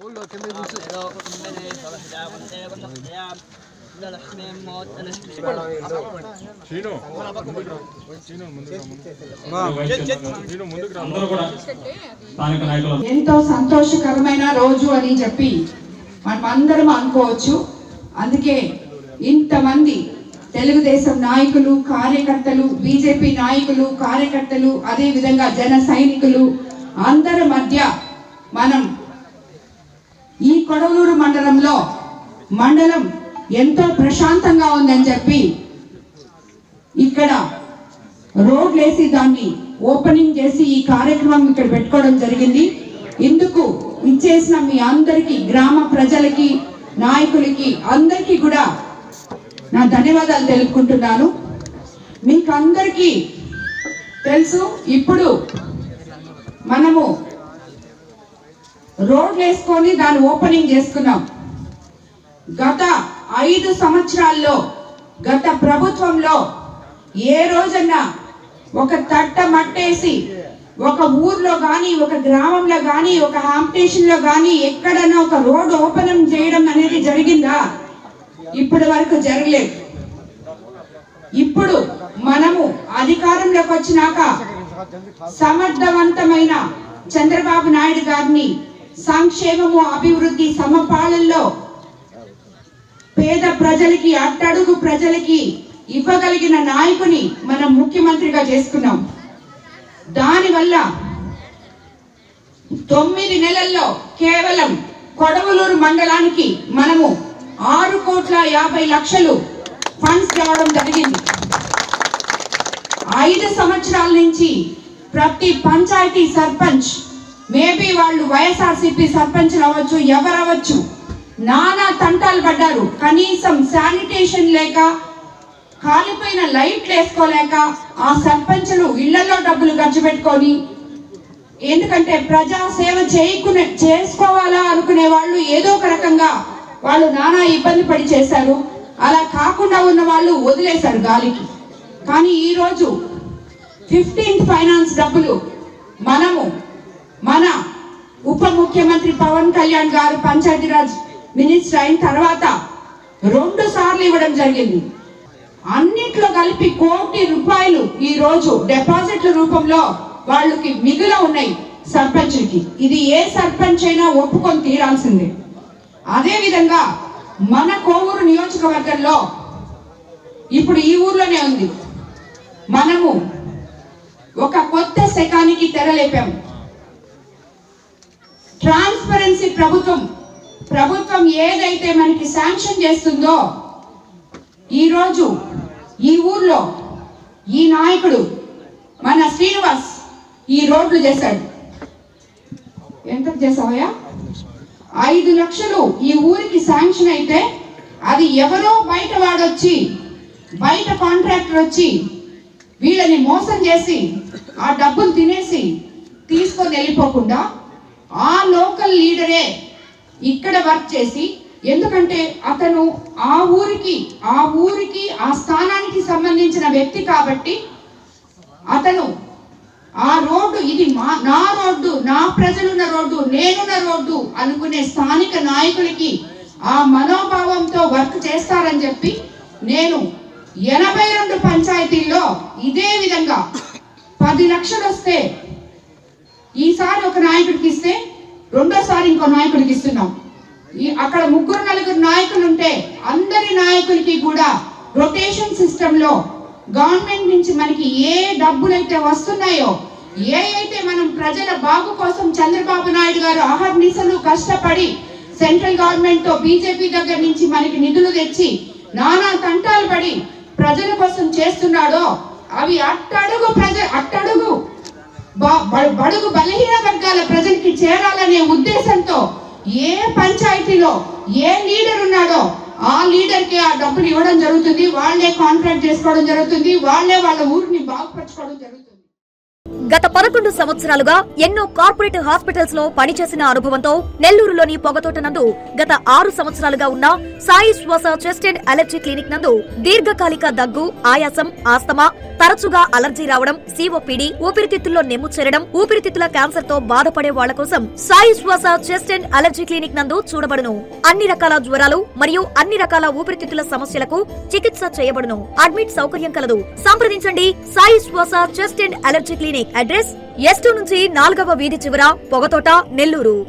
ఎంతో సంతోషకరమైన రోజు అని చెప్పి మనం అందరం అనుకోవచ్చు. అందుకే ఇంతమంది తెలుగుదేశం నాయకులు, కార్యకర్తలు, బీజేపీ నాయకులు, కార్యకర్తలు, అదే విధంగా జన సైనికులు అందరి మధ్య మనం ఈ కొడవలూరు మండలం ఎంతో ప్రశాంతంగా ఉందని చెప్పి ఇక్కడ రోడ్లు వేసి దాన్ని ఓపెనింగ్ చేసి ఈ కార్యక్రమం ఇక్కడ పెట్టుకోవడం జరిగింది. ఇందుకు ఇచ్చేసిన మీ అందరికీ, గ్రామ ప్రజలకి, నాయకులకి అందరికీ కూడా నా ధన్యవాదాలు తెలుపుకుంటున్నాను. మీకు అందరికీ తెలుసు, ఇప్పుడు మనము రోడ్లు వేసుకొని దాన్ని ఓపెనింగ్ చేసుకున్నాం. గత 5 సంవత్సరాల్లో గత ప్రభుత్వంలో ఏ రోజన్నా ఒక తట్ట మట్టేసి ఒక ఊర్లో కానీ, ఒక గ్రామంలో కానీ, ఒక హాంపిటేషన్ లో కానీ ఎక్కడన్నా ఒక రోడ్డు ఓపెన్ చేయడం అనేది జరిగిందా? ఇప్పటి వరకు జరగలేదు. ఇప్పుడు మనము అధికారంలోకి వచ్చినాక సమర్థవంతమైన చంద్రబాబు నాయుడు గారిని సంక్షేమము, అభివృద్ధి, సమపాలనలో పేద ప్రజలకి, అట్టడుగు ప్రజలకి ఇవ్వగలిగిన నాయకుని మనం ముఖ్యమంత్రిగా చేసుకున్నాం. దానివల్ల 9 నెలల్లో కేవలం కొడవలూరు మండలానికి మనము 6,50,00,000 ఫండ్స్ రావడం జరిగింది. 5 సంవత్సరాల నుంచి ప్రతి పంచాయతీ సర్పంచ్, మేబీ వాళ్ళు వైఎస్ఆర్సీపీ సర్పంచ్లు అవ్వచ్చు, ఎవరవచ్చు, నానా తంటాలు పడ్డారు. కనీసం శానిటేషన్ లేక, కాలిపోయిన లైట్లు వేసుకోలేక ఆ సర్పంచులు ఇళ్లలో డబ్బులు ఖర్చు పెట్టుకొని, ఎందుకంటే ప్రజా సేవ చేసుకోవాలా అనుకునే వాళ్ళు ఏదో ఒక రకంగా వాళ్ళు నానా ఇబ్బంది పడి చేశారు. అలా కాకుండా ఉన్న వాళ్ళు వదిలేశారు గాలికి. కానీ ఈరోజు 15th ఫైనాన్స్ డబ్బులు మనము మన ఉప ముఖ్యమంత్రి పవన్ కళ్యాణ్ గారు పంచాయతీరాజ్ మినిస్టర్ అయిన తర్వాత 2 సార్లు ఇవ్వడం జరిగింది. అన్నిట్లో కలిపి 1 కోటి రూపాయలు ఈ రోజు డిపాజిట్ల రూపంలో వాళ్ళకి మిగులు ఉన్నాయి సర్పంచ్కి. ఇది ఏ సర్పంచ్ అయినా ఒప్పుకొని తీరాల్సిందే. అదే విధంగా మన కోవూరు నియోజకవర్గంలో ఇప్పుడు ఈ ఊర్లోనే ఉంది, మనము ఒక కొత్త శకానికి తెరలేపాము. ట్రాన్స్పరెన్సీ ప్రభుత్వం ఏదైతే మనకి శాంక్షన్ చేస్తుందో ఈరోజు ఈ ఊర్లో ఈ నాయకుడు మన శ్రీనివాస్ ఈ రోడ్లు చేశాడు. ఎంత చేసావయ్యా? 5 లక్షలు ఈ ఊరికి శాంక్షన్ అయితే అది ఎవరో బయట వాడొచ్చి, బయట కాంట్రాక్టర్ వచ్చి వీళ్ళని మోసం చేసి ఆ డబ్బులు తినేసి తీసుకొని వెళ్ళిపోకుండా ఆ లోకల్ లీడరే ఇక్కడ వర్క్ చేసి, ఎందుకంటే అతను ఆ ఊరికి ఆ స్థానానికి సంబంధించిన వ్యక్తి కాబట్టి అతను ఆ రోడ్డు, ఇది నా రోడ్డు, నా ప్రజలున్న రోడ్డు, నేనున్న రోడ్డు అనుకునే స్థానిక నాయకులకి ఆ మనోభావంతో వర్క్ చేస్తారని చెప్పి నేను 82 పంచాయతీల్లో ఇదే విధంగా 10 లక్షలు వస్తే ఈసారి ఒక నాయకుడికి ఇస్తే రెండోసారి ఇంకో నాయకుడికి ఇస్తున్నాం. అక్కడ 3-4 నాయకులు ఉంటే అందరి నాయకులకి కూడా రొటేషన్ సిస్టమ్ లో గవర్నమెంట్ నుంచి మనకి ఏ డబ్బులైతే వస్తున్నాయో, అయితే మనం ప్రజల బాగు కోసం చంద్రబాబు నాయుడు గారు అహర్నిశలు కష్టపడి సెంట్రల్ గవర్నమెంట్ తో, బీజేపీ దగ్గర నుంచి మనకి నిధులు తెచ్చి నానా తంటాలు పడి ప్రజల కోసం చేస్తున్నాడో అవి బడుగు బలహీన వర్గాల ప్రజలకి చేరాలనే ఉద్దేశంతో ఏ పంచాయతీలో ఏ లీడర్ ఉన్నాడో ఆ లీడర్ కి ఆ డబ్బులు ఇవ్వడం జరుగుతుంది. వాళ్ళే కాంట్రాక్ట్ చేసుకోవడం జరుగుతుంది, వాళ్ళే వాళ్ళ ఊరిని బాగుపరచుకోవడం జరుగుతుంది. గత 11 సంవత్సరాలుగా ఎన్నో కార్పొరేట్ హాస్పిటల్స్ లో పనిచేసిన అనుభవంతో నెల్లూరులోని పొగతోట నందు గత 6 సంవత్సరాలుగా ఉన్న సాయి శ్వాస చెస్ట్ అండ్ అలర్జీ క్లినిక్ నందు దీర్ఘకాలిక దగ్గు, ఆయాసం, ఆస్తమా, తరచుగా అలర్జీ రావడం, సిఓపిడి, ఊపిరితిత్తుల్లో నెమ్ము చేరడం, ఊపిరితిత్తుల క్యాన్సర్ తో బాధపడే వాళ్ల కోసం సాయి శ్వాస చెస్ట్ అండ్ అలర్జీ క్లినిక్ నందు చూడబడును. అన్ని రకాల జ్వరాలు మరియు అన్ని రకాల ఊపిరితిత్తుల సమస్యలకు చికిత్స చేయబడును. అడ్మిట్ సౌకర్యం కలదు. సంప్రదించండి సాయి శ్వాస chest and allergy clinic. Address S2 నుంచి 4వ వీధి చివర, పొగతోట, నెల్లూరు.